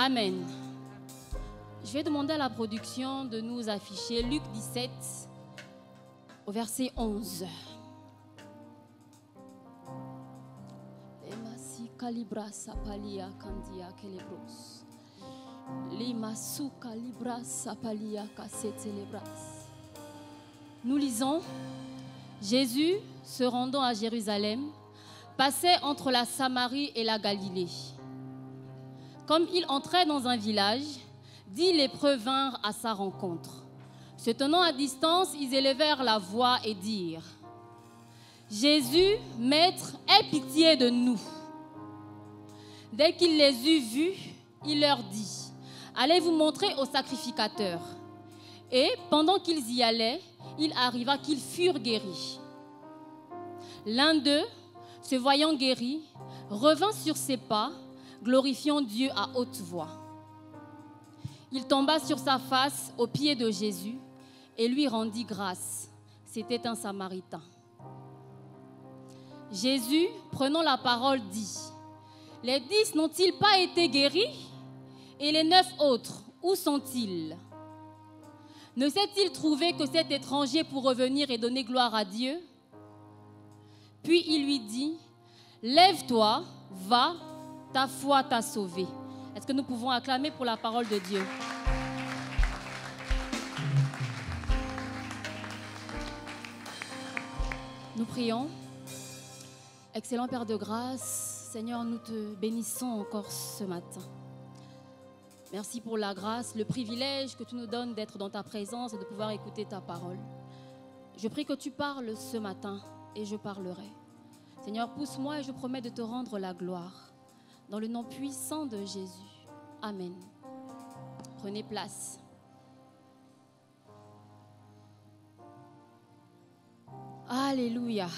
Amen. Je vais demander à la production de nous afficher Luc 17 au verset 11. Nous lisons: Jésus, se rendant à Jérusalem, passait entre la Samarie et la Galilée. Comme il entrait dans un village, 10 lépreux vinrent à sa rencontre. Se tenant à distance, ils élevèrent la voix et dirent: Jésus, Maître, aie pitié de nous. Dès qu'il les eut vus, il leur dit: Allez vous montrer au sacrificateur. Et pendant qu'ils y allaient, il arriva qu'ils furent guéris. L'un d'eux, se voyant guéri, revint sur ses pas, glorifiant Dieu à haute voix. Il tomba sur sa face aux pieds de Jésus et lui rendit grâce. C'était un Samaritain. Jésus, prenant la parole, dit: Les 10 n'ont-ils pas été guéris? Et les 9 autres, où sont-ils? Ne s'est-il trouvé que cet étranger pour revenir et donner gloire à Dieu? Puis il lui dit: Lève-toi, va, ta foi t'a sauvé. Est-ce que nous pouvons acclamer pour la parole de Dieu? Nous prions. Excellent Père de grâce, Seigneur, nous te bénissons encore ce matin. Merci pour la grâce, le privilège que tu nous donnes d'être dans ta présence et de pouvoir écouter ta parole. Je prie que tu parles ce matin et je parlerai. Seigneur, pousse-moi et je promets de te rendre la gloire. Dans le nom puissant de Jésus. Amen. Prenez place. Alléluia.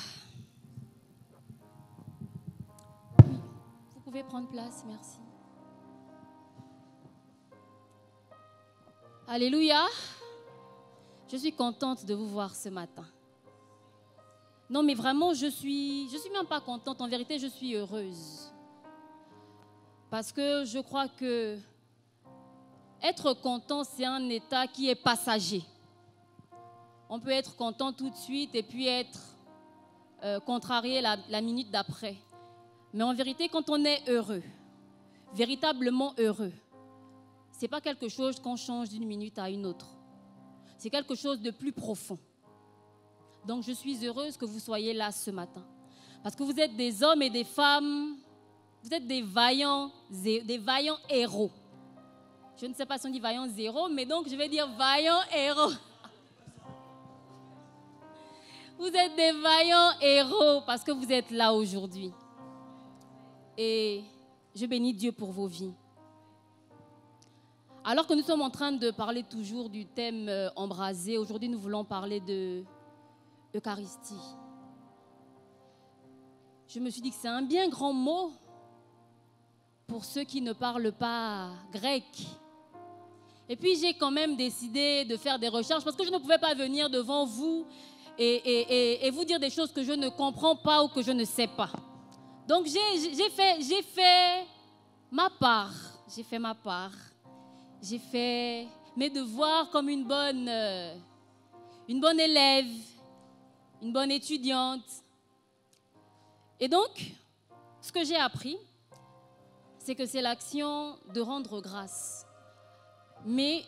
Oui, vous pouvez prendre place, merci. Alléluia. Je suis contente de vous voir ce matin. Non, mais vraiment, je suis même pas contente. En vérité, je suis heureuse. Parce que je crois que être content, c'est un état qui est passager. On peut être content tout de suite et puis être contrarié la minute d'après. Mais en vérité, quand on est heureux, véritablement heureux, ce n'est pas quelque chose qu'on change d'une minute à une autre. C'est quelque chose de plus profond. Donc je suis heureuse que vous soyez là ce matin. Parce que vous êtes des hommes et des femmes, vous êtes des vaillants héros. Je ne sais pas si on dit vaillants zéro, mais donc je vais dire vaillants héros. Vous êtes des vaillants héros parce que vous êtes là aujourd'hui. Et je bénis Dieu pour vos vies. Alors que nous sommes en train de parler toujours du thème embrasé, aujourd'hui nous voulons parler de Eucharistie. Je me suis dit que c'est un bien grand mot pour ceux qui ne parlent pas grec. Et puis j'ai quand même décidé de faire des recherches parce que je ne pouvais pas venir devant vous et vous dire des choses que je ne comprends pas ou que je ne sais pas. Donc j'ai fait ma part. J'ai fait mes devoirs comme une bonne élève, une bonne étudiante. Et donc, ce que j'ai appris, c'est que c'est l'action de rendre grâce. Mais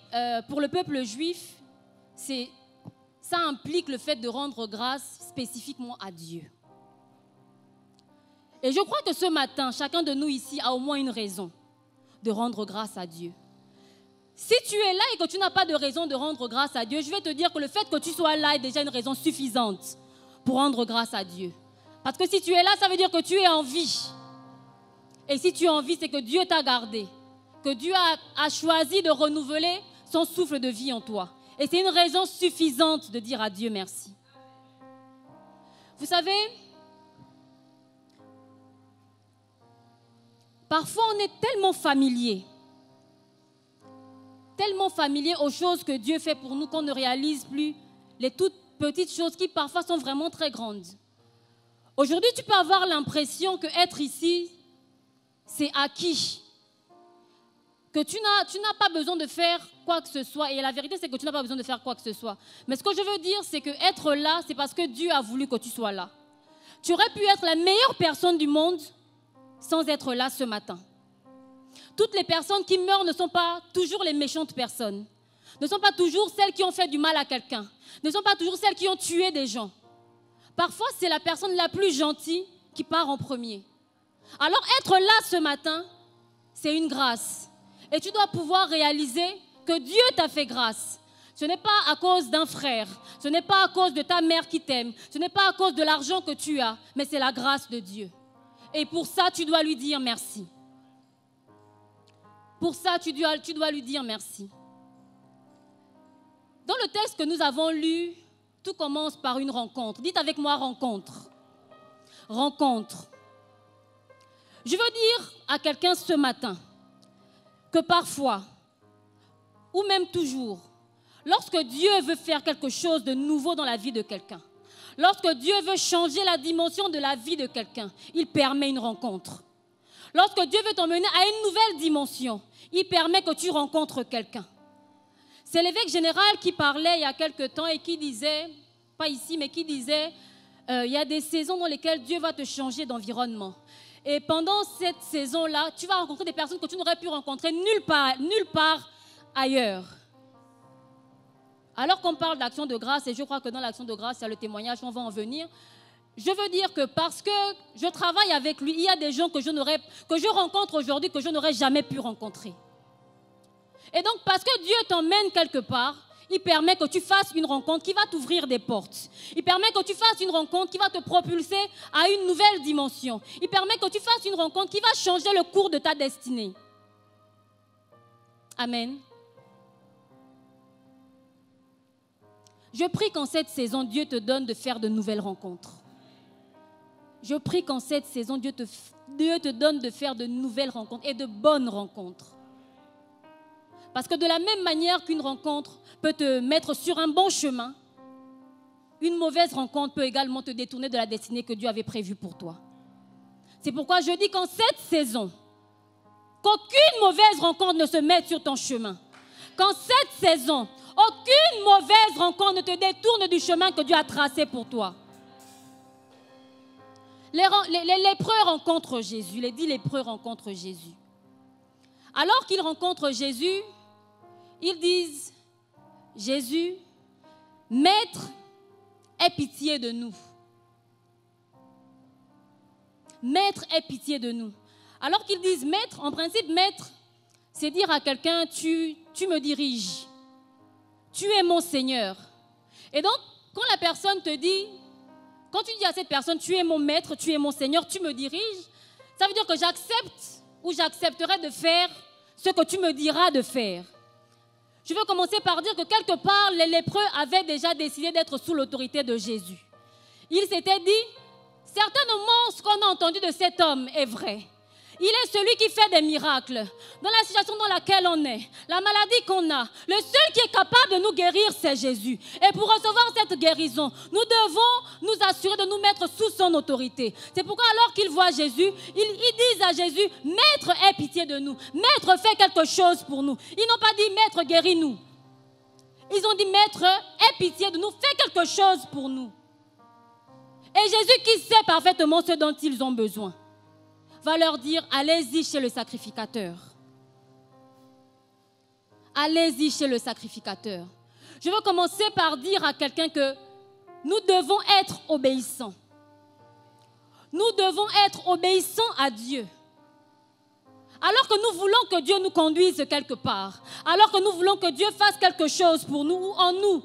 pour le peuple juif, ça implique le fait de rendre grâce spécifiquement à Dieu. Et je crois que ce matin, chacun de nous ici a au moins une raison de rendre grâce à Dieu. Si tu es là et que tu n'as pas de raison de rendre grâce à Dieu, je vais te dire que le fait que tu sois là est déjà une raison suffisante pour rendre grâce à Dieu. Parce que si tu es là, ça veut dire que tu es en vie. Et si tu es en vie, c'est que Dieu t'a gardé. Que Dieu a choisi de renouveler son souffle de vie en toi. Et c'est une raison suffisante de dire à Dieu merci. Vous savez, parfois on est tellement familier aux choses que Dieu fait pour nous qu'on ne réalise plus les toutes petites choses qui parfois sont vraiment très grandes. Aujourd'hui, tu peux avoir l'impression qu'être ici, c'est acquis. que tu n'as pas besoin de faire quoi que ce soit. Et la vérité, c'est que tu n'as pas besoin de faire quoi que ce soit. Mais ce que je veux dire, c'est que être là, c'est parce que Dieu a voulu que tu sois là. Tu aurais pu être la meilleure personne du monde sans être là ce matin. Toutes les personnes qui meurent ne sont pas toujours les méchantes personnes, ne sont pas toujours celles qui ont fait du mal à quelqu'un, ne sont pas toujours celles qui ont tué des gens. Parfois, c'est la personne la plus gentille qui part en premier. Alors, être là ce matin, c'est une grâce. Et tu dois pouvoir réaliser que Dieu t'a fait grâce. Ce n'est pas à cause d'un frère, ce n'est pas à cause de ta mère qui t'aime, ce n'est pas à cause de l'argent que tu as, mais c'est la grâce de Dieu. Et pour ça, tu dois lui dire merci. Pour ça, tu dois lui dire merci. Dans le texte que nous avons lu, tout commence par une rencontre. Dites avec moi rencontre. Rencontre. Je veux dire à quelqu'un ce matin que parfois, ou même toujours, lorsque Dieu veut faire quelque chose de nouveau dans la vie de quelqu'un, lorsque Dieu veut changer la dimension de la vie de quelqu'un, il permet une rencontre. Lorsque Dieu veut t'emmener à une nouvelle dimension, il permet que tu rencontres quelqu'un. C'est l'évêque général qui parlait il y a quelque temps et qui disait, pas ici, mais qui disait, il y a des saisons dans lesquelles Dieu va te changer d'environnement. Et pendant cette saison-là, tu vas rencontrer des personnes que tu n'aurais pu rencontrer nulle part ailleurs. Alors qu'on parle d'action de grâce, et je crois que dans l'action de grâce, il y a le témoignage, on va en venir. Je veux dire que parce que je travaille avec lui, il y a des gens que je rencontre aujourd'hui que je n'aurais jamais pu rencontrer. Et donc, parce que Dieu t'emmène quelque part, il permet que tu fasses une rencontre qui va t'ouvrir des portes. Il permet que tu fasses une rencontre qui va te propulser à une nouvelle dimension. Il permet que tu fasses une rencontre qui va changer le cours de ta destinée. Amen. Je prie qu'en cette saison, Dieu te donne de faire de nouvelles rencontres. Je prie qu'en cette saison, Dieu te donne de faire de nouvelles rencontres et de bonnes rencontres. Parce que de la même manière qu'une rencontre peut te mettre sur un bon chemin, une mauvaise rencontre peut également te détourner de la destinée que Dieu avait prévue pour toi. C'est pourquoi je dis qu'en cette saison, qu'aucune mauvaise rencontre ne se mette sur ton chemin. Qu'en cette saison, aucune mauvaise rencontre ne te détourne du chemin que Dieu a tracé pour toi. Les lépreux rencontrent Jésus. Les 10 lépreux rencontrent Jésus. Alors qu'ils rencontrent Jésus, ils disent, Jésus, Maître, aie pitié de nous. Maître, aie pitié de nous. Alors qu'ils disent Maître, en principe, Maître, c'est dire à quelqu'un, tu me diriges. Tu es mon Seigneur. Et donc, quand la personne te dit, quand tu dis à cette personne, tu es mon Maître, tu es mon Seigneur, tu me diriges, ça veut dire que j'accepte ou j'accepterai de faire ce que tu me diras de faire. Je veux commencer par dire que quelque part, les lépreux avaient déjà décidé d'être sous l'autorité de Jésus. Ils s'étaient dit, certainement ce qu'on a entendu de cet homme est vrai. Il est celui qui fait des miracles. Dans la situation dans laquelle on est, la maladie qu'on a, le seul qui est capable de nous guérir, c'est Jésus. Et pour recevoir cette guérison, nous devons nous assurer de nous mettre sous son autorité. C'est pourquoi alors qu'ils voient Jésus, ils disent à Jésus, Maître, aie pitié de nous. Maître, fais quelque chose pour nous. Ils n'ont pas dit, Maître, guéris-nous. Ils ont dit, Maître, aie pitié de nous, fais quelque chose pour nous. Et Jésus, qui sait parfaitement ce dont ils ont besoin, va leur dire, allez-y chez le sacrificateur. Allez-y chez le sacrificateur. Je veux commencer par dire à quelqu'un que nous devons être obéissants. Nous devons être obéissants à Dieu. Alors que nous voulons que Dieu nous conduise quelque part, alors que nous voulons que Dieu fasse quelque chose pour nous ou en nous,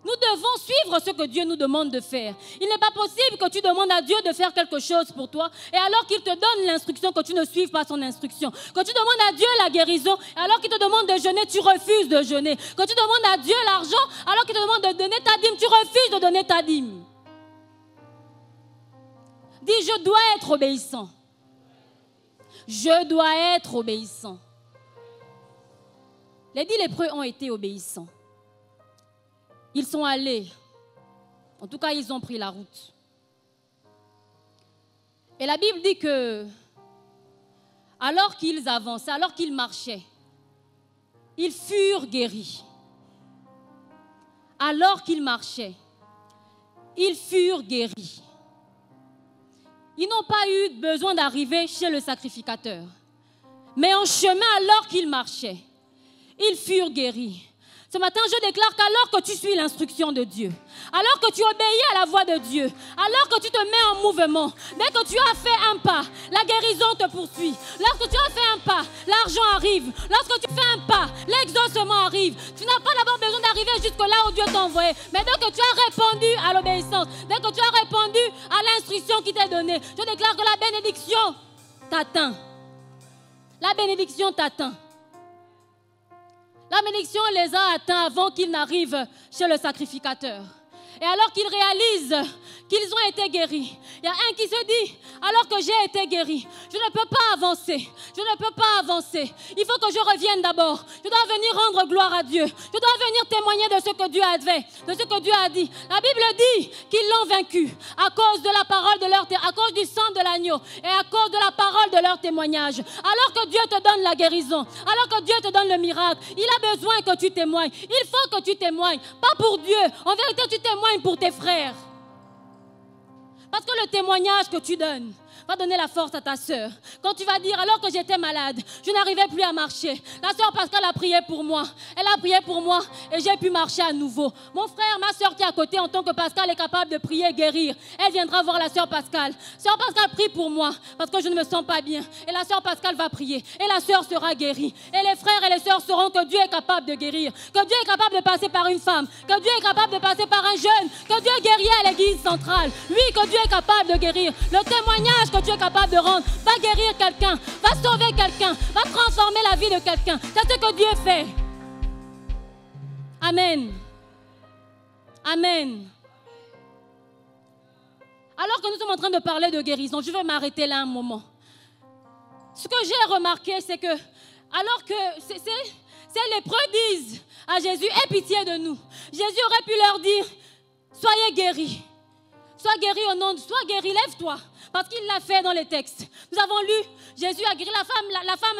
nous devons suivre ce que Dieu nous demande de faire. Il n'est pas possible que tu demandes à Dieu de faire quelque chose pour toi et alors qu'il te donne l'instruction, que tu ne suives pas son instruction. Que tu demandes à Dieu la guérison et alors qu'il te demande de jeûner, tu refuses de jeûner. Que tu demandes à Dieu l'argent alors qu'il te demande de donner ta dîme, tu refuses de donner ta dîme. Dis, je dois être obéissant. Je dois être obéissant. Les 10 lépreux ont été obéissants. Ils sont allés. En tout cas, ils ont pris la route. Et la Bible dit que, alors qu'ils avançaient, alors qu'ils marchaient, ils furent guéris. Alors qu'ils marchaient, ils furent guéris. Ils n'ont pas eu besoin d'arriver chez le sacrificateur. Mais en chemin, alors qu'ils marchaient, ils furent guéris. Ce matin, je déclare qu'alors que tu suis l'instruction de Dieu, alors que tu obéis à la voix de Dieu, alors que tu te mets en mouvement, dès que tu as fait un pas, la guérison te poursuit. Lorsque tu as fait un pas, l'argent arrive. Lorsque tu fais un pas, l'exaucement arrive. Tu n'as pas d'abord besoin d'arriver jusque là où Dieu t'a envoyé. Mais dès que tu as répondu à l'obéissance, dès que tu as répondu à l'instruction qui t'est donnée, je déclare que la bénédiction t'atteint. La bénédiction t'atteint. La bénédiction les a atteints avant qu'ils n'arrivent chez le sacrificateur. Et alors qu'ils réalisent qu'ils ont été guéris, il y a un qui se dit, alors que j'ai été guéri, je ne peux pas avancer. Je ne peux pas avancer. Il faut que je revienne d'abord. Je dois venir rendre gloire à Dieu. Je dois venir témoigner de ce que Dieu a fait, de ce que Dieu a dit. La Bible dit qu'ils l'ont vaincu à cause de la parole de leur à cause du sang de l'agneau et à cause de la parole de leur témoignage. Alors que Dieu te donne la guérison, alors que Dieu te donne le miracle, il a besoin que tu témoignes. Il faut que tu témoignes, pas pour Dieu. En vérité, tu témoignes pour tes frères. Parce que le témoignage que tu donnes va donner la force à ta sœur. Quand tu vas dire, alors que j'étais malade, je n'arrivais plus à marcher. La sœur Pascal a prié pour moi. Elle a prié pour moi et j'ai pu marcher à nouveau. Mon frère, ma sœur qui est à côté, en tant que Pascal est capable de prier et guérir, elle viendra voir la sœur Pascal. Sœur Pascal prie pour moi parce que je ne me sens pas bien. Et la sœur Pascal va prier et la sœur sera guérie. Et les frères et les sœurs sauront que Dieu est capable de guérir, que Dieu est capable de passer par une femme, que Dieu est capable de passer par un jeune, que Dieu est guerrier à l'église centrale. Oui, que Dieu est capable de guérir. Le témoignage que tu es capable de rendre va guérir quelqu'un, va sauver quelqu'un, va transformer la vie de quelqu'un. C'est ce que Dieu fait. Amen. Amen. Alors que nous sommes en train de parler de guérison, je vais m'arrêter là un moment. Ce que j'ai remarqué, c'est que alors que ces lépreux disent à Jésus, aie pitié de nous, Jésus aurait pu leur dire, soyez guéris. Sois guéri au nom de... Sois guéri, lève-toi. Parce qu'il l'a fait dans les textes. Nous avons lu, Jésus a guéri la femme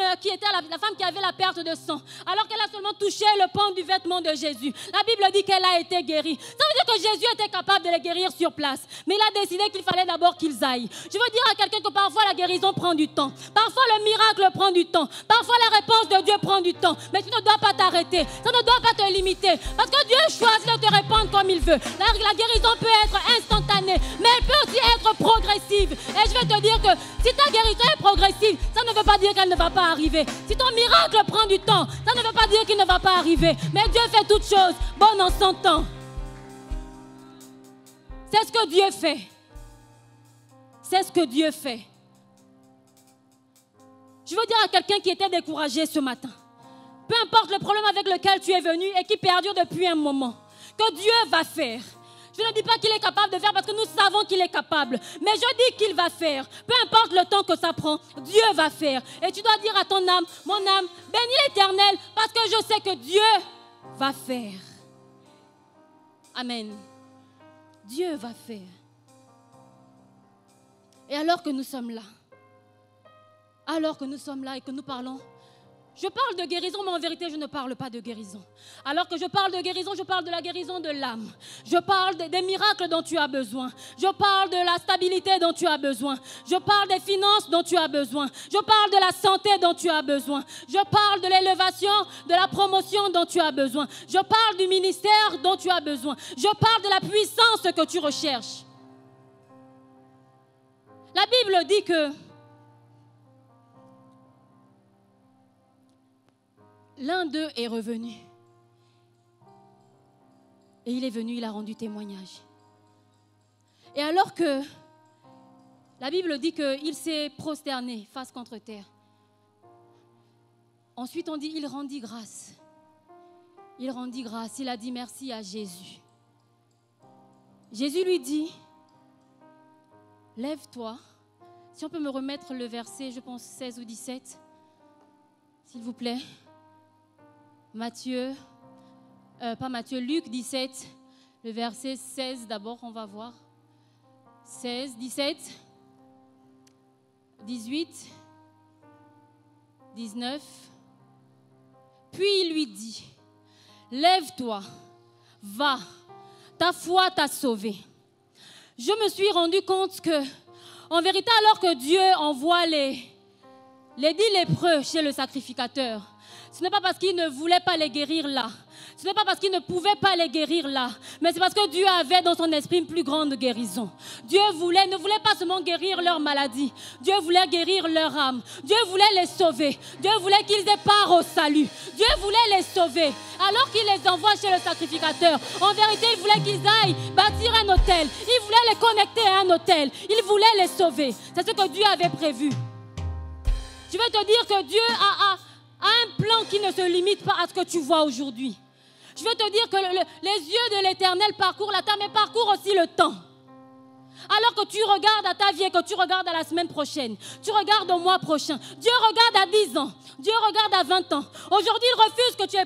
qui avait la perte de sang. Alors qu'elle a seulement touché le pan du vêtement de Jésus. La Bible dit qu'elle a été guérie. Ça veut dire que Jésus était capable de les guérir sur place. Mais il a décidé qu'il fallait d'abord qu'ils aillent. Je veux dire à quelqu'un que parfois la guérison prend du temps. Parfois le miracle prend du temps. Parfois la réponse de Dieu prend du temps. Mais tu ne dois pas t'arrêter. Ça ne doit pas te limiter. Parce que Dieu choisit de te répondre comme il veut. La guérison peut être instantanée. Mais elle peut aussi être progressive. Et je vais te dire que si ta guérison est progressive, ça ne veut pas dire qu'elle ne va pas arriver. Si ton miracle prend du temps, ça ne veut pas dire qu'il ne va pas arriver. Mais Dieu fait toutes choses bonnes en son temps. C'est ce que Dieu fait. C'est ce que Dieu fait. Je veux dire à quelqu'un qui était découragé ce matin, peu importe le problème avec lequel tu es venu et qui perdure depuis un moment, que Dieu va faire. Je ne dis pas qu'il est capable de faire parce que nous savons qu'il est capable. Mais je dis qu'il va faire. Peu importe le temps que ça prend, Dieu va faire. Et tu dois dire à ton âme, mon âme, bénis l'Éternel parce que je sais que Dieu va faire. Amen. Dieu va faire. Et alors que nous sommes là et que nous parlons, je parle de guérison, mais en vérité, je ne parle pas de guérison. Alors que je parle de guérison, je parle de la guérison de l'âme. Je parle des miracles dont tu as besoin. Je parle de la stabilité dont tu as besoin. Je parle des finances dont tu as besoin. Je parle de la santé dont tu as besoin. Je parle de l'élévation, de la promotion dont tu as besoin. Je parle du ministère dont tu as besoin. Je parle de la puissance que tu recherches. La Bible dit que l'un d'eux est revenu. Et il est venu, il a rendu témoignage. Et alors que la Bible dit qu'il s'est prosterné face contre terre. Ensuite on dit il rendit grâce. Il rendit grâce, il a dit merci à Jésus. Jésus lui dit, lève-toi. Si on peut me remettre le verset, je pense 16 ou 17, s'il vous plaît. Luc 17, le verset 16 d'abord, on va voir. 16, 17, 18, 19. Puis il lui dit, lève-toi, va, ta foi t'a sauvé. Je me suis rendu compte que, en vérité, alors que Dieu envoie les 10 lépreux chez le sacrificateur, ce n'est pas parce qu'il ne voulait pas les guérir là. Ce n'est pas parce qu'il ne pouvait pas les guérir là, mais c'est parce que Dieu avait dans son esprit une plus grande guérison. Dieu ne voulait pas seulement guérir leur maladie. Dieu voulait guérir leur âme. Dieu voulait les sauver. Dieu voulait qu'ils aient part au salut. Dieu voulait les sauver. Alors qu'il les envoie chez le sacrificateur, en vérité, il voulait qu'ils aillent bâtir un autel. Il voulait les connecter à un autel. Il voulait les sauver. C'est ce que Dieu avait prévu. Je vais te dire que Dieu a un plan qui ne se limite pas à ce que tu vois aujourd'hui. Je veux te dire que les yeux de l'Éternel parcourent la terre, mais parcourent aussi le temps. Alors que tu regardes à ta vie et que tu regardes à la semaine prochaine, tu regardes au mois prochain, Dieu regarde à 10 ans, Dieu regarde à 20 ans. Aujourd'hui, il refuse que tu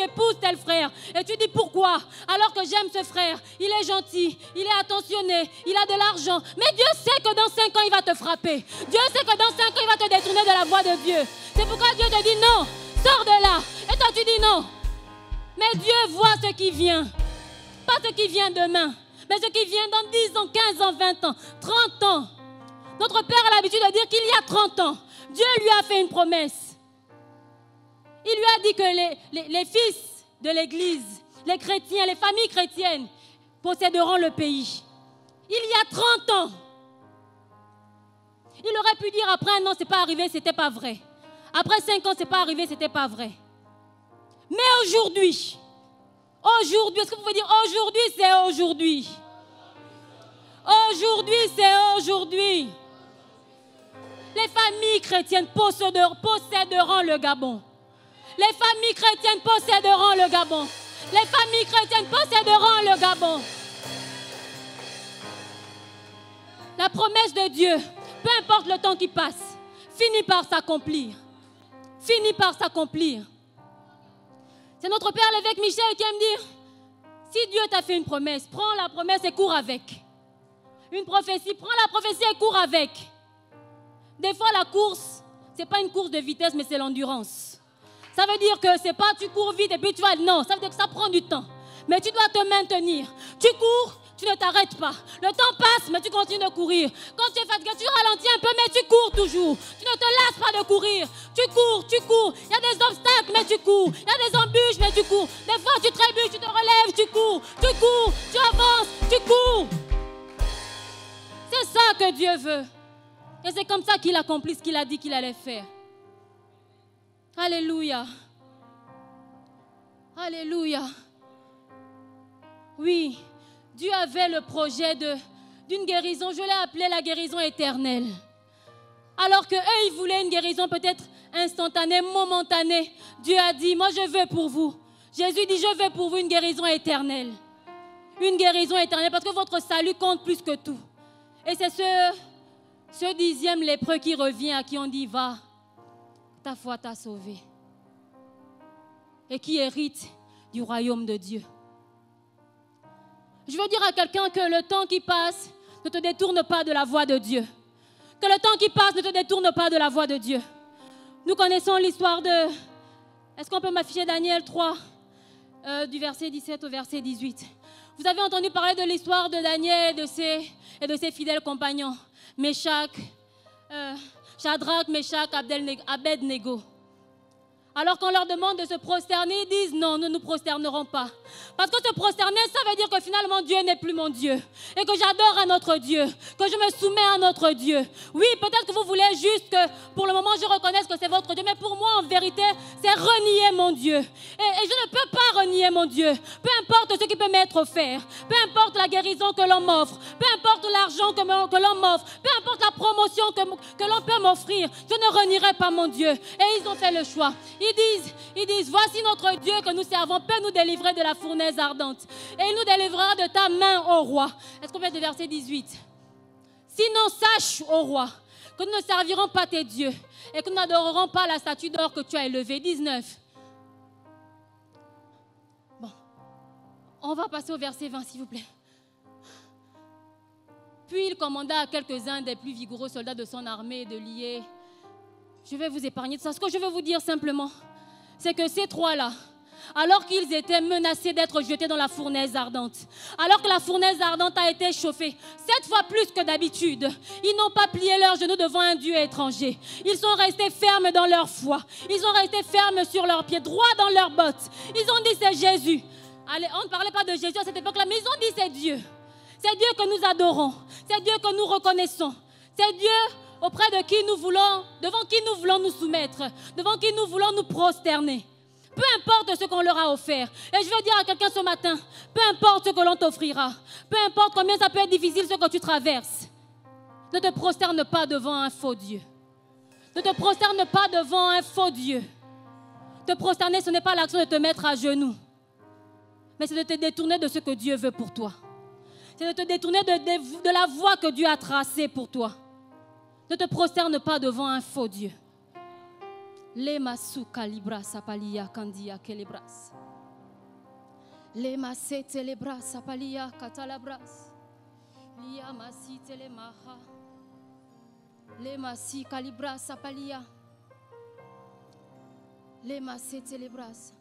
épouses tel frère. Et tu dis pourquoi? Alors que j'aime ce frère, il est gentil, il est attentionné, il a de l'argent. Mais Dieu sait que dans 5 ans, il va te frapper. Dieu sait que dans 5 ans, il va te détourner de la voie de Dieu. C'est pourquoi Dieu te dit non, sors de là. Et toi, tu dis non. Mais Dieu voit ce qui vient. Pas ce qui vient demain, mais ce qui vient dans 10 ans, 15 ans, 20 ans, 30 ans. Notre Père a l'habitude de dire qu'il y a 30 ans, Dieu lui a fait une promesse. Il lui a dit que les fils de l'Église, les chrétiens, les familles chrétiennes posséderont le pays. Il y a 30 ans. Il aurait pu dire après 1 an, ce n'est pas arrivé, ce n'était pas vrai. Après 5 ans, ce n'est pas arrivé, ce n'était pas vrai. Mais aujourd'hui, est-ce que vous pouvez dire aujourd'hui, c'est aujourd'hui. Aujourd'hui, c'est aujourd'hui. Les familles chrétiennes posséderont le Gabon. Les familles chrétiennes posséderont le Gabon. Les familles chrétiennes posséderont le Gabon. La promesse de Dieu, peu importe le temps qui passe, finit par s'accomplir. Finit par s'accomplir. C'est notre Père l'évêque Michel qui aime dire, si Dieu t'a fait une promesse, prends la promesse et cours avec. Une prophétie, prends la prophétie et cours avec. Des fois, la course, ce n'est pas une course de vitesse, mais c'est l'endurance. Ça veut dire que c'est pas tu cours vite et puis tu vas... Non, ça veut dire que ça prend du temps. Mais tu dois te maintenir. Tu cours, tu ne t'arrêtes pas. Le temps passe, mais tu continues de courir. Quand tu es fatigué, tu ralentis un peu, mais tu cours toujours. Tu ne te lasses pas de courir. Tu cours, tu cours. Il y a des obstacles, mais tu cours. Il y a des embûches, mais tu cours. Des fois, tu trébuches, tu te relèves, tu cours, tu avances, tu cours. C'est ça que Dieu veut. Et c'est comme ça qu'il accomplit ce qu'il a dit qu'il allait faire. Alléluia. Alléluia. Oui, Dieu avait le projet d'une guérison. Je l'ai appelée la guérison éternelle. Alors qu'eux, ils voulaient une guérison peut-être instantanée, momentanée. Dieu a dit, moi je veux pour vous. Jésus dit, je veux pour vous une guérison éternelle. Une guérison éternelle parce que votre salut compte plus que tout. Et c'est ce 10e lépreux qui revient, à qui on dit, va, ta foi t'a sauvé. Et qui hérite du royaume de Dieu. Je veux dire à quelqu'un que le temps qui passe ne te détourne pas de la voie de Dieu. Que le temps qui passe ne te détourne pas de la voie de Dieu. Nous connaissons l'histoire de... Est-ce qu'on peut m'afficher Daniel 3, du verset 17 au verset 18? Vous avez entendu parler de l'histoire de Daniel et de ses fidèles compagnons. Shadrach, Meshach, Abednego. Alors qu'on leur demande de se prosterner, ils disent non, nous ne nous prosternerons pas. Parce que se prosterner, ça veut dire que finalement Dieu n'est plus mon Dieu. Et que j'adore un autre Dieu. Que je me soumets à un autre Dieu. Oui, peut-être que vous voulez juste que pour le moment je reconnaisse que c'est votre Dieu. Mais pour moi, en vérité, c'est renier mon Dieu. Et je ne peux pas renier mon Dieu. Peu importe ce qui peut m'être offert. Peu importe la guérison que l'on m'offre. Peu importe l'argent que l'on m'offre. Peu importe la promotion que l'on peut m'offrir. Je ne renierai pas mon Dieu. Et ils ont fait le choix. Ils disent, voici notre Dieu que nous servons peut nous délivrer de la fournaise ardente. Et il nous délivrera de ta main, ô roi. Est-ce qu'on fait le verset 18? Sinon, sache, ô roi, que nous ne servirons pas tes dieux et que nous n'adorerons pas la statue d'or que tu as élevée. 19. Bon, on va passer au verset 20, s'il vous plaît. Puis il commanda à quelques-uns des plus vigoureux soldats de son armée de lier. Je vais vous épargner de ça. Ce que je veux vous dire simplement, c'est que ces trois-là, alors qu'ils étaient menacés d'être jetés dans la fournaise ardente, alors que la fournaise ardente a été chauffée 7 fois plus que d'habitude, ils n'ont pas plié leurs genoux devant un Dieu étranger. Ils sont restés fermes dans leur foi. Ils sont restés fermes sur leurs pieds, droits dans leurs bottes. Ils ont dit c'est Jésus. Allez, on ne parlait pas de Jésus à cette époque-là, mais ils ont dit c'est Dieu. C'est Dieu que nous adorons. C'est Dieu que nous reconnaissons. C'est Dieu auprès de qui nous voulons, devant qui nous voulons nous soumettre, devant qui nous voulons nous prosterner. Peu importe ce qu'on leur a offert. Et je veux dire à quelqu'un ce matin, peu importe ce que l'on t'offrira, peu importe combien ça peut être difficile ce que tu traverses, ne te prosterne pas devant un faux Dieu. Ne te prosterne pas devant un faux Dieu. Te prosterner, ce n'est pas l'action de te mettre à genoux, mais c'est de te détourner de ce que Dieu veut pour toi. C'est de te détourner de la voie que Dieu a tracée pour toi. Ne te prosterne pas devant un faux Dieu. Les masu calibra sapalia candia kelebras. Les masse telebras sapalia katalabras. Lia masi telemaha. Les masi calibra sapalia. Les masse telebras.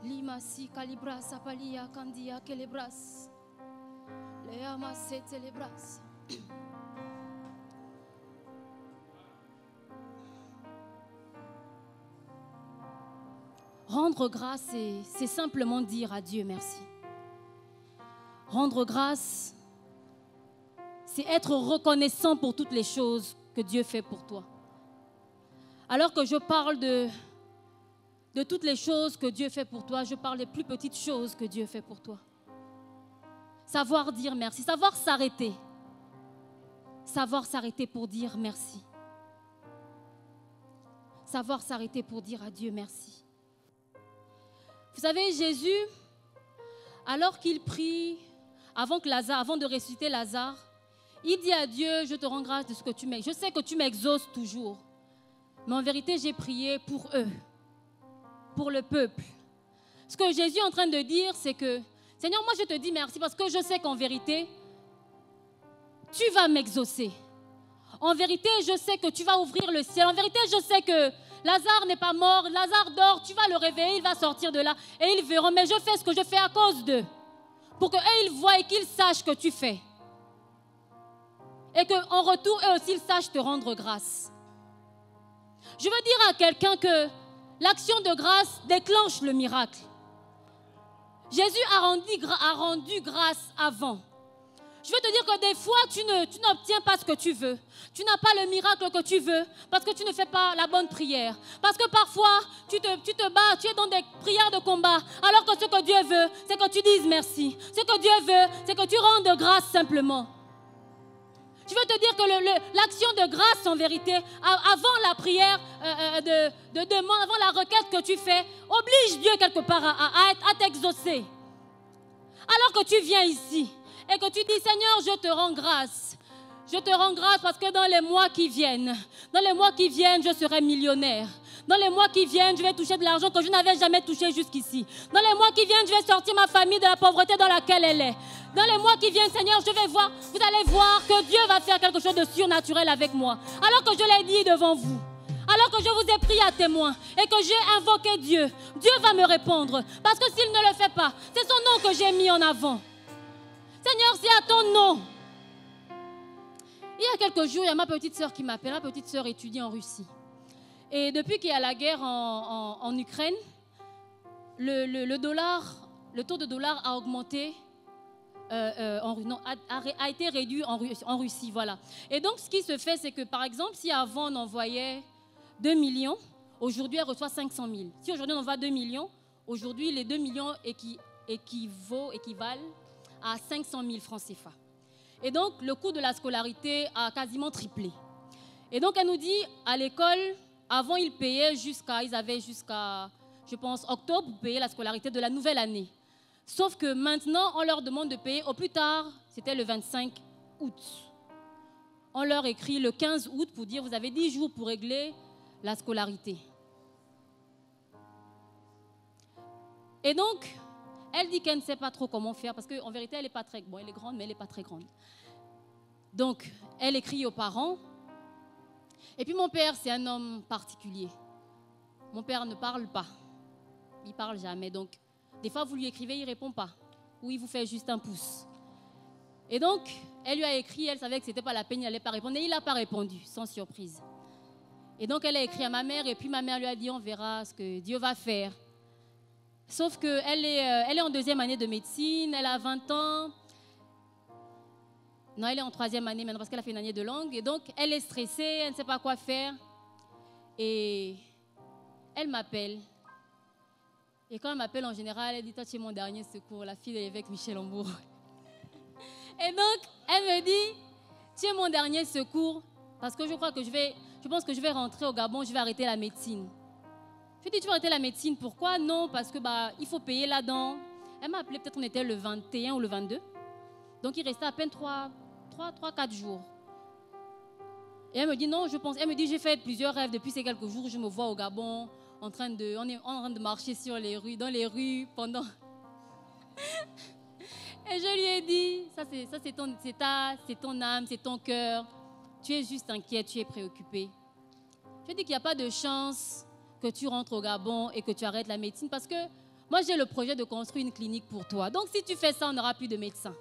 Limasi calibra sapalia candia kelebras. Les amasse telebras. Rendre grâce, c'est simplement dire à Dieu merci. Rendre grâce, c'est être reconnaissant pour toutes les choses que Dieu fait pour toi. Alors que je parle de toutes les choses que Dieu fait pour toi, je parle des plus petites choses que Dieu fait pour toi. Savoir dire merci, savoir s'arrêter. Savoir s'arrêter pour dire merci. Savoir s'arrêter pour dire à Dieu merci. Vous savez, Jésus, alors qu'il prie, avant de ressusciter Lazare, il dit à Dieu, je te rends grâce de ce que tu m'exauces. Je sais que tu m'exauces toujours, mais en vérité, j'ai prié pour eux, pour le peuple. Ce que Jésus est en train de dire, c'est que, Seigneur, moi je te dis merci parce que je sais qu'en vérité, tu vas m'exaucer. En vérité, je sais que tu vas ouvrir le ciel. En vérité, je sais que Lazare n'est pas mort, Lazare dort, tu vas le réveiller, il va sortir de là et ils verront. Mais je fais ce que je fais à cause d'eux. Pour qu'eux, ils voient et qu'ils sachent que tu fais. Et qu'en retour, eux aussi, ils sachent te rendre grâce. Je veux dire à quelqu'un que l'action de grâce déclenche le miracle. Jésus a rendu grâce avant. Je veux te dire que des fois, tu n'obtiens pas ce que tu veux. Tu n'as pas le miracle que tu veux parce que tu ne fais pas la bonne prière. Parce que parfois, tu te bats, tu es dans des prières de combat. Alors que ce que Dieu veut, c'est que tu dises merci. Ce que Dieu veut, c'est que tu rendes grâce simplement. Je veux te dire que l'action de grâce, en vérité, avant la prière de demande, avant la requête que tu fais, oblige Dieu quelque part à t'exaucer. Alors que tu viens ici, et que tu dis, Seigneur, je te rends grâce. Je te rends grâce parce que dans les mois qui viennent, je serai millionnaire. Dans les mois qui viennent, je vais toucher de l'argent que je n'avais jamais touché jusqu'ici. Dans les mois qui viennent, je vais sortir ma famille de la pauvreté dans laquelle elle est. Dans les mois qui viennent, Seigneur, vous allez voir que Dieu va faire quelque chose de surnaturel avec moi. Alors que je l'ai dit devant vous. Alors que je vous ai pris à témoin et que j'ai invoqué Dieu, Dieu va me répondre. Parce que s'il ne le fait pas, c'est son nom que j'ai mis en avant. Seigneur, c'est à ton nom. Il y a quelques jours, il y a ma petite sœur qui m'appelle. Ma petite sœur étudie en Russie. Et depuis qu'il y a la guerre en Ukraine, le taux de dollar a augmenté, a été réduit en Russie. Voilà. Et donc, ce qui se fait, c'est que, par exemple, si avant on envoyait 2 millions, aujourd'hui, elle reçoit 500 000. Si aujourd'hui on envoie 2 millions, aujourd'hui, les 2 millions équivalent à 500 000 francs CFA. Et donc, le coût de la scolarité a quasiment triplé. Et donc, elle nous dit, à l'école, avant, ils avaient jusqu'à, je pense, octobre pour payer la scolarité de la nouvelle année. Sauf que maintenant, on leur demande de payer au plus tard, c'était le 25 août. On leur écrit le 15 août pour dire, vous avez 10 jours pour régler la scolarité. Et donc, elle dit qu'elle ne sait pas trop comment faire parce qu'en vérité, elle n'est pas très grande. Bon, elle est grande, mais elle n'est pas très grande. Donc, elle écrit aux parents. Et puis, mon père, c'est un homme particulier. mon père ne parle pas. Il ne parle jamais. Donc, des fois, vous lui écrivez, il ne répond pas. Ou il vous fait juste un pouce. Et donc, elle lui a écrit, elle savait que ce n'était pas la peine, il n'allait pas répondre. Et il n'a pas répondu, sans surprise. Et donc, elle a écrit à ma mère, et puis ma mère lui a dit, on verra ce que Dieu va faire. Sauf qu'elle est en 2e année de médecine, elle a 20 ans. Non, elle est en 3e année maintenant parce qu'elle a fait une année de langue. Et donc, elle est stressée, elle ne sait pas quoi faire. Et elle m'appelle. Et quand elle m'appelle en général, elle dit, toi, tu es mon dernier secours, la fille de l'évêque Michel Ombourg. Et donc, elle me dit, tu es mon dernier secours parce que je pense que je vais rentrer au Gabon, je vais arrêter la médecine. Je lui ai dit, tu vas arrêter la médecine, pourquoi? Non, parce que il faut payer là-dedans. Elle m'a appelé, peut-être on était le 21 ou le 22. Donc, il restait à peine 3-4 jours. Et elle me dit, non, elle me dit, j'ai fait plusieurs rêves depuis ces quelques jours, je me vois au Gabon, on est en train de marcher dans les rues pendant... Et je lui ai dit, ça c'est ton âme, c'est ton cœur. Tu es juste inquiète, tu es préoccupée. Je lui ai dit qu'il n'y a pas de chance que tu rentres au Gabon et que tu arrêtes la médecine parce que moi j'ai le projet de construire une clinique pour toi. Donc si tu fais ça, on n'aura plus de médecins.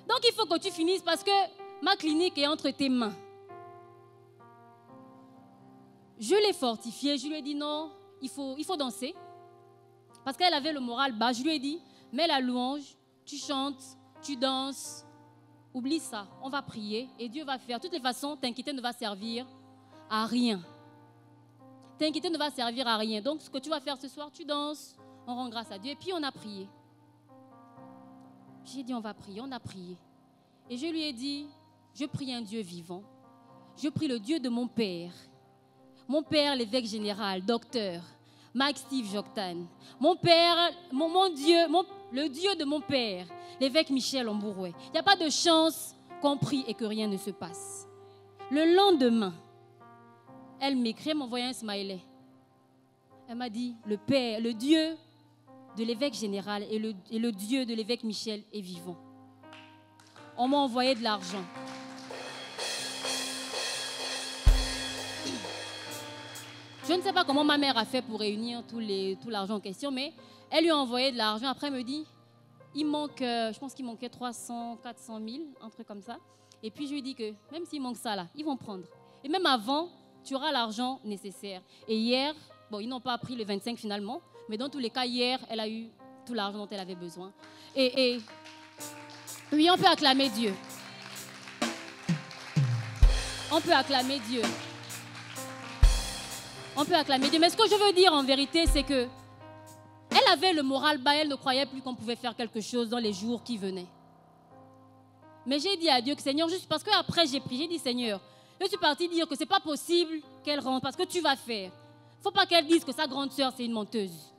Donc il faut que tu finisses parce que ma clinique est entre tes mains. Je l'ai fortifiée, je lui ai dit non, il faut danser. Parce qu'elle avait le moral bas, je lui ai dit, mets la louange, tu chantes, tu danses, oublie ça, on va prier et Dieu va faire. De toutes les façons, t'inquiéter ne va servir à rien. T'inquiéter ne va servir à rien. Donc ce que tu vas faire ce soir, tu danses, on rend grâce à Dieu et puis on a prié. J'ai dit on va prier, on a prié. Et je lui ai dit, je prie un Dieu vivant. Je prie le Dieu de mon père l'évêque général, docteur, Mike Steve Joktan. Mon père, mon Dieu, le Dieu de mon père, l'évêque Michel Ombourg. Il n'y a pas de chance qu'on prie et que rien ne se passe. Le lendemain, elle m'écrit, elle m'envoie un smiley. Elle m'a dit, le Dieu de l'évêque général et le Dieu de l'évêque Michel est vivant. On m'a envoyé de l'argent. Je ne sais pas comment ma mère a fait pour réunir tout l'argent en question, mais elle lui a envoyé de l'argent. Après, elle me dit, je pense qu'il manquait 300, 400 000, un truc comme ça. Et puis, je lui dis que même s'il manque ça là, ils vont prendre. Et même avant, tu auras l'argent nécessaire. Et hier, ils n'ont pas pris le 25 finalement, mais dans tous les cas, hier, elle a eu tout l'argent dont elle avait besoin. Et oui, on peut acclamer Dieu. On peut acclamer Dieu. On peut acclamer Dieu. Mais ce que je veux dire en vérité, c'est que elle avait le moral bas, elle ne croyait plus qu'on pouvait faire quelque chose dans les jours qui venaient. Mais j'ai dit à Dieu que Seigneur, juste parce qu'après j'ai prié, j'ai dit Seigneur, je suis partie dire que ce n'est pas possible qu'elle rentre parce que tu vas faire. Il ne faut pas qu'elle dise que sa grande sœur c'est une menteuse.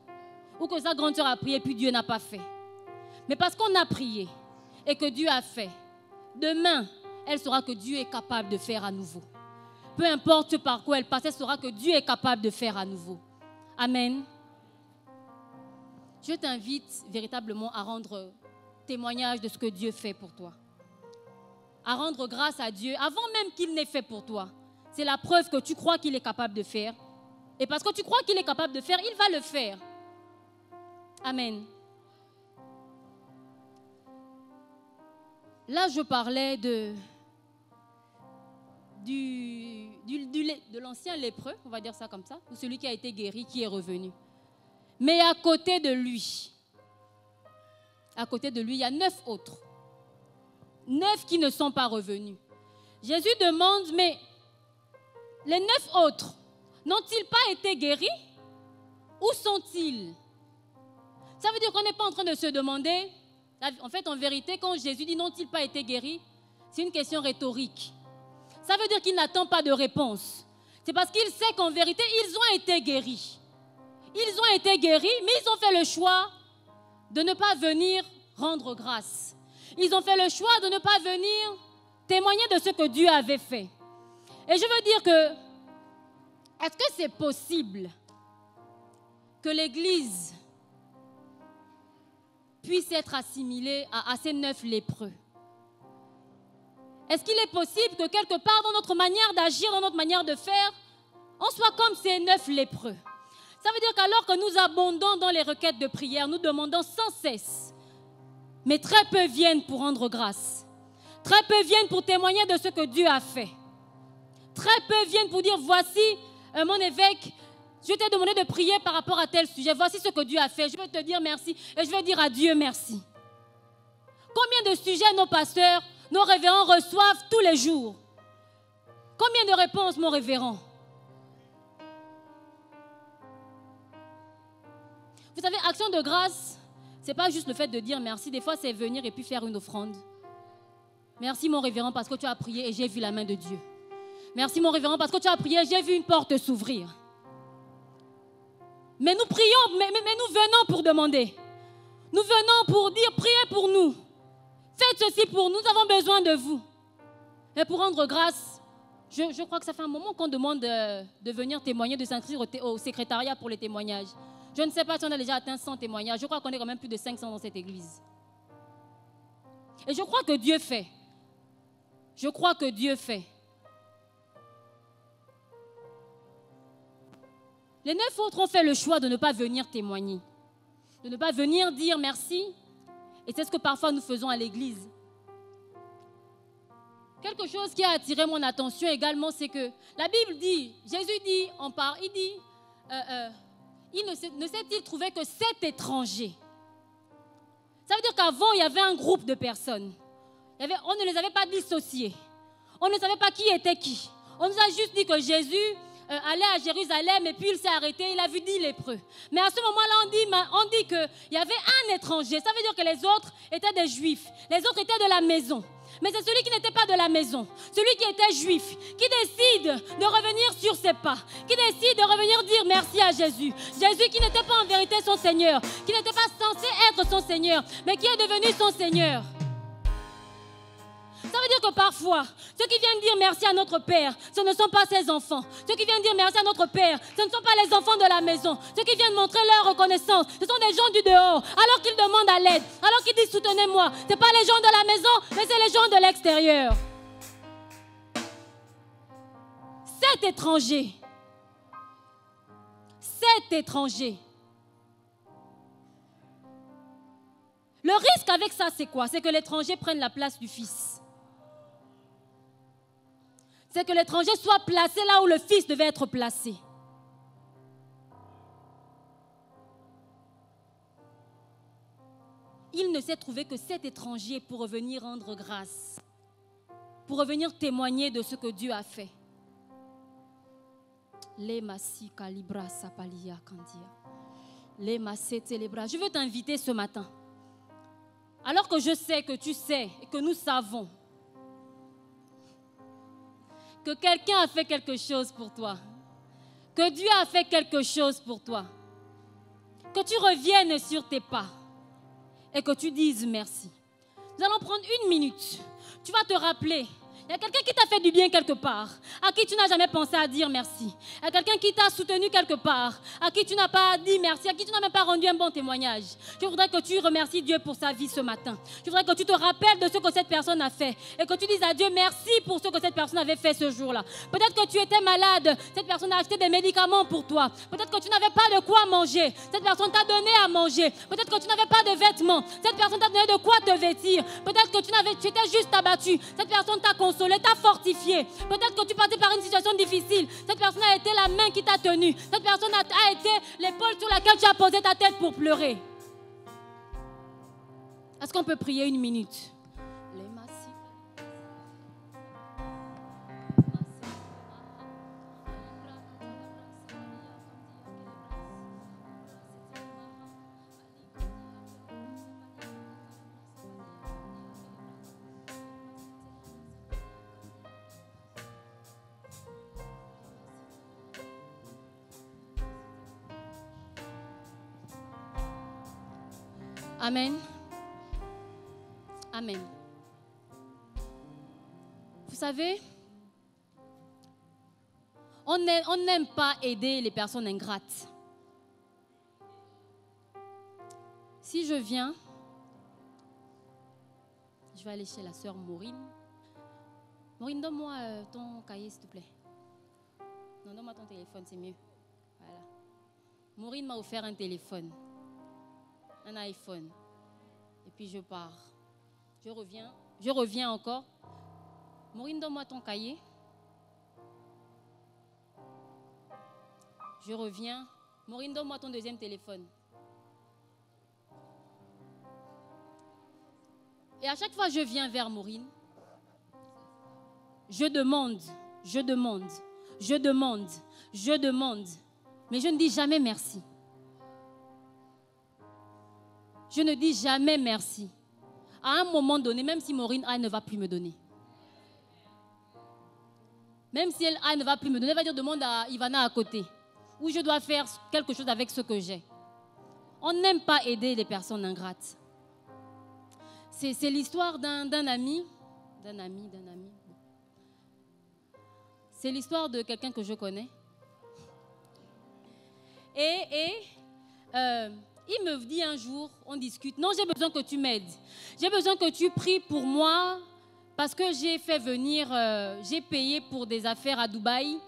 Ou que sa grande sœur a prié puis Dieu n'a pas fait. Mais parce qu'on a prié et que Dieu a fait, demain, elle saura que Dieu est capable de faire à nouveau. Peu importe par quoi elle passe, elle saura que Dieu est capable de faire à nouveau. Amen. Je t'invite véritablement à rendre témoignage de ce que Dieu fait pour toi. À rendre grâce à Dieu avant même qu'il n'ait fait pour toi. C'est la preuve que tu crois qu'il est capable de faire. Et parce que tu crois qu'il est capable de faire, il va le faire. Amen. Là, je parlais de l'ancien lépreux, on va dire ça comme ça, ou celui qui a été guéri, qui est revenu. Mais à côté de lui, il y a 9 autres. 9 qui ne sont pas revenus. Jésus demande, mais les 9 autres n'ont-ils pas été guéris? Où sont-ils? Ça veut dire qu'on n'est pas en train de se demander, en fait, en vérité, quand Jésus dit n'ont-ils pas été guéris, c'est une question rhétorique. Ça veut dire qu'il n'attend pas de réponse. C'est parce qu'il sait qu'en vérité, ils ont été guéris. Ils ont été guéris, mais ils ont fait le choix de ne pas venir rendre grâce. Ils ont fait le choix de ne pas venir témoigner de ce que Dieu avait fait. Et je veux dire que, est-ce que c'est possible que l'Église puisse être assimilée à ces 9 lépreux? Est-ce qu'il est possible que quelque part dans notre manière d'agir, dans notre manière de faire, on soit comme ces 9 lépreux? Ça veut dire qu'alors que nous abondons dans les requêtes de prière, nous demandons sans cesse. Mais très peu viennent pour rendre grâce. Très peu viennent pour témoigner de ce que Dieu a fait. Très peu viennent pour dire, voici mon évêque, je t'ai demandé de prier par rapport à tel sujet. Voici ce que Dieu a fait. Je veux te dire merci et je veux dire à Dieu merci. Combien de sujets nos pasteurs, nos révérends reçoivent tous les jours? Combien de réponses, mon révérend? Vous savez, action de grâce, ce n'est pas juste le fait de dire merci. Des fois, c'est venir et puis faire une offrande. Merci, mon révérend, parce que tu as prié et j'ai vu la main de Dieu. Merci, mon révérend, parce que tu as prié et j'ai vu une porte s'ouvrir. Mais nous prions, mais nous venons pour demander. Nous venons pour dire, priez pour nous. Faites ceci pour nous, nous avons besoin de vous. Et pour rendre grâce, je crois que ça fait un moment qu'on demande de venir témoigner, de s'inscrire au secrétariat pour les témoignages. Je ne sais pas si on a déjà atteint 100 témoignages. Je crois qu'on est quand même plus de 500 dans cette église. Et je crois que Dieu fait. Je crois que Dieu fait. Les 9 autres ont fait le choix de ne pas venir témoigner. De ne pas venir dire merci. Et c'est ce que parfois nous faisons à l'église. Quelque chose qui a attiré mon attention également, c'est que la Bible dit, Jésus dit, il dit, ne s'est-il trouvé que 7 étrangers. Ça veut dire qu'avant, il y avait un groupe de personnes. On ne les avait pas dissociés. On ne savait pas qui était qui. On nous a juste dit que Jésus allait à Jérusalem et puis il s'est arrêté, il a vu 10 lépreux. Mais à ce moment-là, on dit qu'il y avait un étranger. Ça veut dire que les autres étaient des juifs. Les autres étaient de la maison. Mais c'est celui qui n'était pas de la maison, celui qui était juif, qui décide de revenir sur ses pas, qui décide de revenir dire merci à Jésus. Jésus qui n'était pas en vérité son Seigneur, qui n'était pas censé être son Seigneur, mais qui est devenu son Seigneur. Ça veut dire que parfois, ceux qui viennent dire merci à notre Père, ce ne sont pas ses enfants. Ceux qui viennent dire merci à notre Père, ce ne sont pas les enfants de la maison. Ceux qui viennent montrer leur reconnaissance, ce sont des gens du dehors, alors qu'ils demandent à l'aide, alors qu'ils disent soutenez-moi. Ce n'est pas les gens de la maison, mais c'est les gens de l'extérieur. 7 étrangers. 7 étrangers. Le risque avec ça, c'est quoi? C'est que l'étranger prenne la place du fils. C'est que l'étranger soit placé là où le fils devait être placé. Il ne s'est trouvé que 7 étrangers pour revenir rendre grâce, pour revenir témoigner de ce que Dieu a fait. Je veux t'inviter ce matin, alors que je sais que tu sais et que nous savons que quelqu'un a fait quelque chose pour toi, que Dieu a fait quelque chose pour toi, que tu reviennes sur tes pas et que tu dises merci. Nous allons prendre 1 minute. Tu vas te rappeler. Il y a quelqu'un qui t'a fait du bien quelque part, à qui tu n'as jamais pensé à dire merci. Il y a quelqu'un qui t'a soutenu quelque part, à qui tu n'as pas dit merci, à qui tu n'as même pas rendu un bon témoignage. Je voudrais que tu remercies Dieu pour sa vie ce matin. Je voudrais que tu te rappelles de ce que cette personne a fait et que tu dises à Dieu merci pour ce que cette personne avait fait ce jour-là. Peut-être que tu étais malade, cette personne a acheté des médicaments pour toi. Peut-être que tu n'avais pas de quoi manger, cette personne t'a donné à manger. Peut-être que tu n'avais pas de vêtements, cette personne t'a donné de quoi te vêtir. Peut-être que tu étais juste abattu, cette personne t'a consolé, t'a fortifié. Peut-être que tu passais par une situation difficile. Cette personne a été la main qui t'a tenu. Cette personne a été l'épaule sur laquelle tu as posé ta tête pour pleurer. Est-ce qu'on peut prier 1 minute? Amen. Amen. Vous savez, on n'aime pas aider les personnes ingrates. Si je viens, je vais aller chez la sœur Maureen. Maureen, donne-moi ton cahier, s'il te plaît. Non, donne-moi ton téléphone, c'est mieux. Voilà. Maureen m'a offert un téléphone, un iPhone. Et puis je pars. Je reviens encore. Maureen, donne-moi ton cahier. Je reviens. Maureen, donne-moi ton deuxième téléphone. Et à chaque fois, je viens vers Maureen. Je demande. Mais je ne dis jamais merci. Je ne dis jamais merci. À un moment donné, même si Maureen ne va plus me donner. Même si elle ne va plus me donner, elle va dire demande à Ivana à côté. Ou je dois faire quelque chose avec ce que j'ai. On n'aime pas aider les personnes ingrates. C'est l'histoire d'un ami. C'est l'histoire de quelqu'un que je connais. Il me dit un jour, on discute, non, j'ai besoin que tu m'aides. J'ai besoin que tu pries pour moi parce que j'ai fait venir, j'ai payé pour des affaires à Dubaï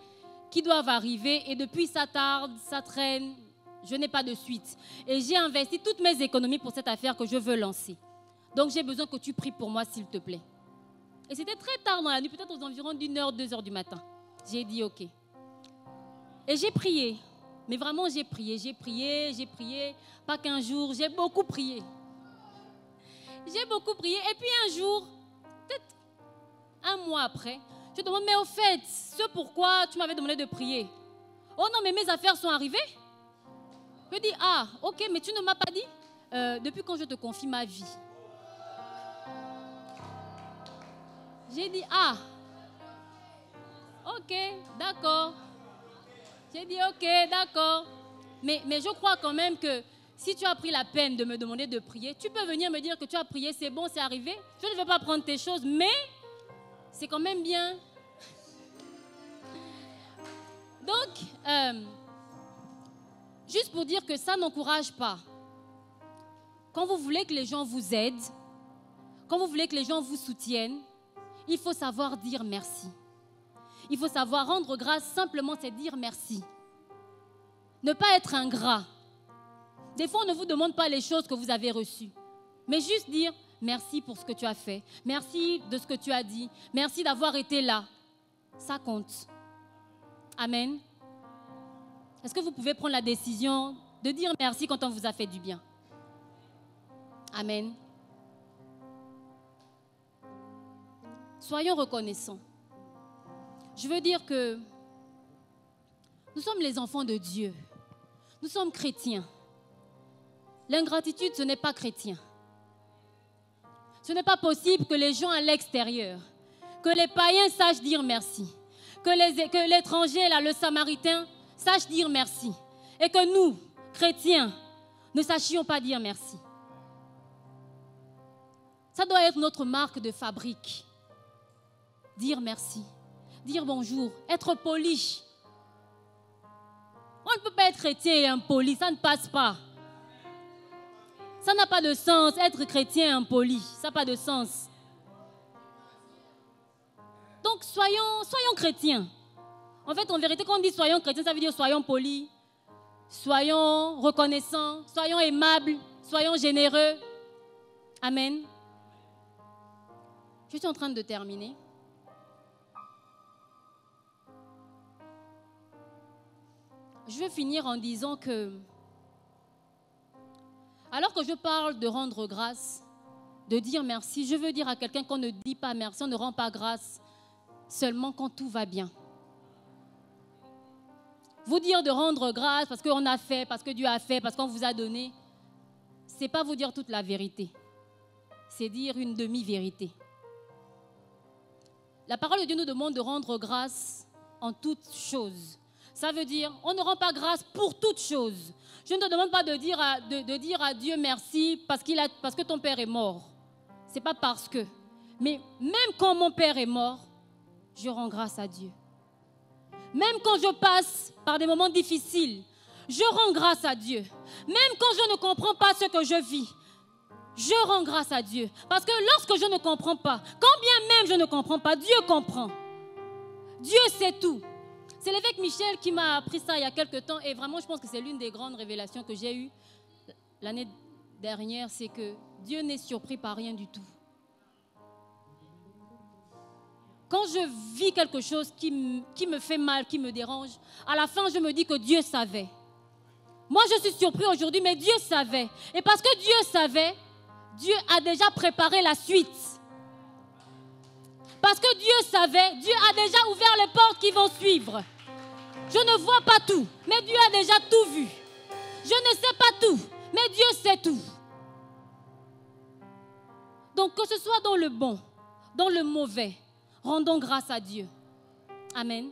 qui doivent arriver et depuis ça tarde, ça traîne, je n'ai pas de suite. Et j'ai investi toutes mes économies pour cette affaire que je veux lancer. Donc j'ai besoin que tu pries pour moi s'il te plaît. Et c'était très tard dans la nuit, peut-être aux environs d'1h, 2h du matin. J'ai dit ok. Et j'ai prié. Mais vraiment, j'ai prié. Pas qu'un jour, j'ai beaucoup prié. Et puis un jour, peut-être un mois après, je demande, mais au fait, ce pourquoi tu m'avais demandé de prier. Oh non, mais mes affaires sont arrivées. Je dis, ah, ok, mais tu ne m'as pas dit depuis quand je te confie ma vie. J'ai dit, ah, ok, d'accord. J'ai dit, ok, d'accord. Mais je crois quand même que si tu as pris la peine de me demander de prier, tu peux venir me dire que tu as prié, c'est bon, c'est arrivé. Je ne veux pas prendre tes choses, mais c'est quand même bien. Donc, juste pour dire que ça n'encourage pas. Quand vous voulez que les gens vous aident, quand vous voulez que les gens vous soutiennent, il faut savoir dire merci. Il faut savoir rendre grâce, simplement c'est dire merci. Ne pas être ingrat. Des fois, on ne vous demande pas les choses que vous avez reçues. Mais juste dire merci pour ce que tu as fait. Merci de ce que tu as dit. Merci d'avoir été là. Ça compte. Amen. Est-ce que vous pouvez prendre la décision de dire merci quand on vous a fait du bien? Amen. Soyons reconnaissants. Je veux dire que nous sommes les enfants de Dieu. Nous sommes chrétiens. L'ingratitude, ce n'est pas chrétien. Ce n'est pas possible que les gens à l'extérieur, que les païens sachent dire merci, que l'étranger, là, le samaritain, sache dire merci. Et que nous, chrétiens, ne sachions pas dire merci. Ça doit être notre marque de fabrique. Dire merci. Dire bonjour, être poli. On ne peut pas être chrétien et impoli, ça ne passe pas. Ça n'a pas de sens, être chrétien et impoli, ça n'a pas de sens. Donc soyons chrétiens. En fait, en vérité, quand on dit soyons chrétiens, ça veut dire soyons polis, soyons reconnaissants, soyons aimables, soyons généreux. Amen. Je suis en train de terminer. Je veux finir en disant que, alors que je parle de rendre grâce, de dire merci, je veux dire à quelqu'un qu'on ne dit pas merci, on ne rend pas grâce seulement quand tout va bien. Vous dire de rendre grâce parce qu'on a fait, parce que Dieu a fait, parce qu'on vous a donné, ce n'est pas vous dire toute la vérité. C'est dire une demi-vérité. La parole de Dieu nous demande de rendre grâce en toutes choses. Ça veut dire, on ne rend pas grâce pour toutes choses. Je ne te demande pas de dire à Dieu merci parce que ton père est mort. Ce n'est pas parce que. Mais même quand mon père est mort, je rends grâce à Dieu. Même quand je passe par des moments difficiles, je rends grâce à Dieu. Même quand je ne comprends pas ce que je vis, je rends grâce à Dieu. Parce que lorsque je ne comprends pas, quand bien même je ne comprends pas, Dieu comprend. Dieu sait tout. C'est l'évêque Michel qui m'a appris ça il y a quelques temps et vraiment je pense que c'est l'une des grandes révélations que j'ai eues l'année dernière, c'est que Dieu n'est surpris par rien du tout. Quand je vis quelque chose qui me fait mal, qui me dérange, à la fin je me dis que Dieu savait. Moi je suis surpris aujourd'hui, mais Dieu savait. Et parce que Dieu savait, Dieu a déjà préparé la suite. Parce que Dieu savait, Dieu a déjà ouvert les portes qui vont suivre. Je ne vois pas tout, mais Dieu a déjà tout vu. Je ne sais pas tout, mais Dieu sait tout. Donc que ce soit dans le bon, dans le mauvais, rendons grâce à Dieu. Amen.